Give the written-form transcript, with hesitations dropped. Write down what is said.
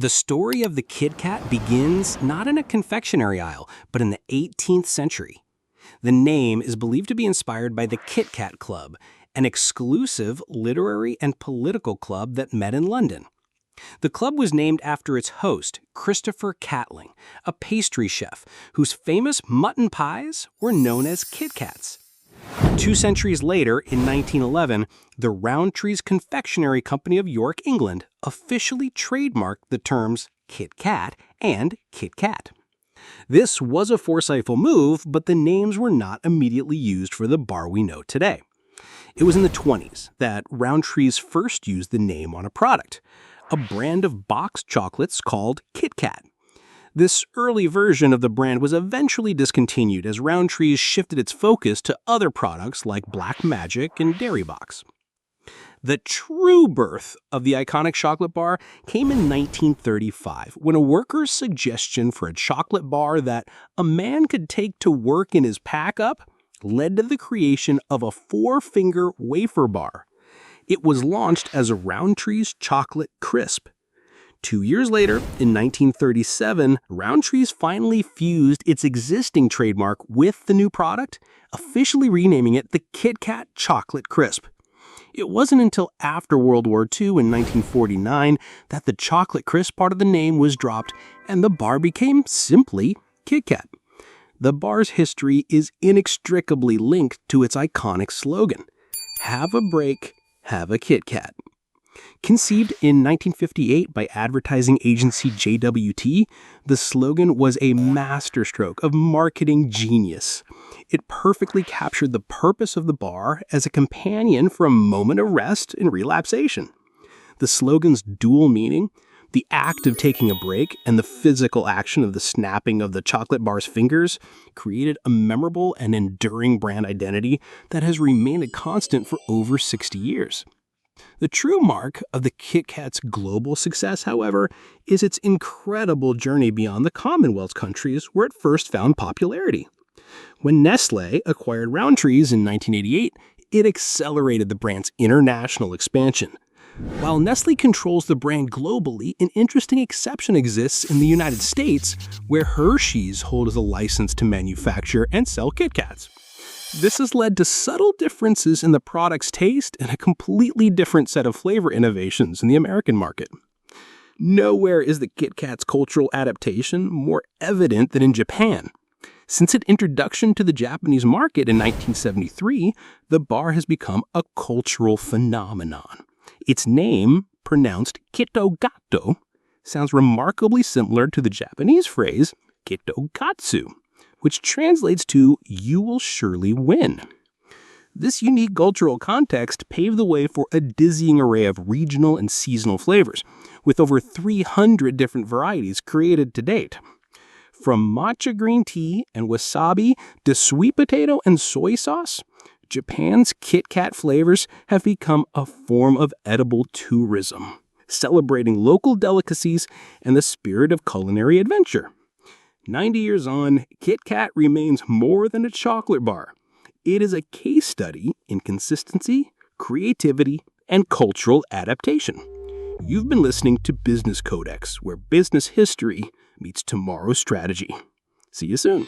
The story of the Kit Kat begins not in a confectionery aisle, but in the 18th century. The name is believed to be inspired by the Kit Kat Club, an exclusive literary and political club that met in London. The club was named after its host, Christopher Catling, a pastry chef whose famous mutton pies were known as Kit Kats. 2 centuries later, in 1911, the Rowntree's Confectionery Company of York, England, officially trademarked the terms Kit Kat and Kit Kat. This was a foresighted move, but the names were not immediately used for the bar we know today. It was in the 1920s that Rowntree's first used the name on a product, a brand of boxed chocolates called Kit Kat. This early version of the brand was eventually discontinued as Rowntree shifted its focus to other products like Black Magic and Dairy Box. The true birth of the iconic chocolate bar came in 1935 when a worker's suggestion for a chocolate bar that a man could take to work in his pack-up led to the creation of a 4-finger wafer bar. It was launched as a Rowntree's Chocolate Crisp. 2 years later, in 1937, Rowntree's finally fused its existing trademark with the new product, officially renaming it the Kit Kat Chocolate Crisp. It wasn't until after World War II in 1949 that the chocolate crisp part of the name was dropped and the bar became simply Kit Kat. The bar's history is inextricably linked to its iconic slogan, "Have a break, have a Kit Kat." Conceived in 1958 by advertising agency JWT, the slogan was a masterstroke of marketing genius. It perfectly captured the purpose of the bar as a companion for a moment of rest and relaxation. The slogan's dual meaning, the act of taking a break and the physical action of the snapping of the chocolate bar's fingers, created a memorable and enduring brand identity that has remained a constant for over 60 years. The true mark of the Kit Kat's global success, however, is its incredible journey beyond the Commonwealth countries where it first found popularity. When Nestlé acquired Rowntree's in 1988, it accelerated the brand's international expansion. While Nestlé controls the brand globally, an interesting exception exists in the United States, where Hershey's holds a license to manufacture and sell Kit Kats. This has led to subtle differences in the product's taste and a completely different set of flavor innovations in the American market. Nowhere is the Kit Kat's cultural adaptation more evident than in Japan. Since its introduction to the Japanese market in 1973, the bar has become a cultural phenomenon. Its name, pronounced Kitogato, sounds remarkably similar to the Japanese phrase Kitogatsu, which translates to "you will surely win." This unique cultural context paved the way for a dizzying array of regional and seasonal flavors, with over 300 different varieties created to date. From matcha green tea and wasabi to sweet potato and soy sauce, Japan's Kit Kat flavors have become a form of edible tourism, celebrating local delicacies and the spirit of culinary adventure. 90 years on, Kit Kat remains more than a chocolate bar. It is a case study in consistency, creativity, and cultural adaptation. You've been listening to Business Codex, where business history meets tomorrow's strategy. See you soon.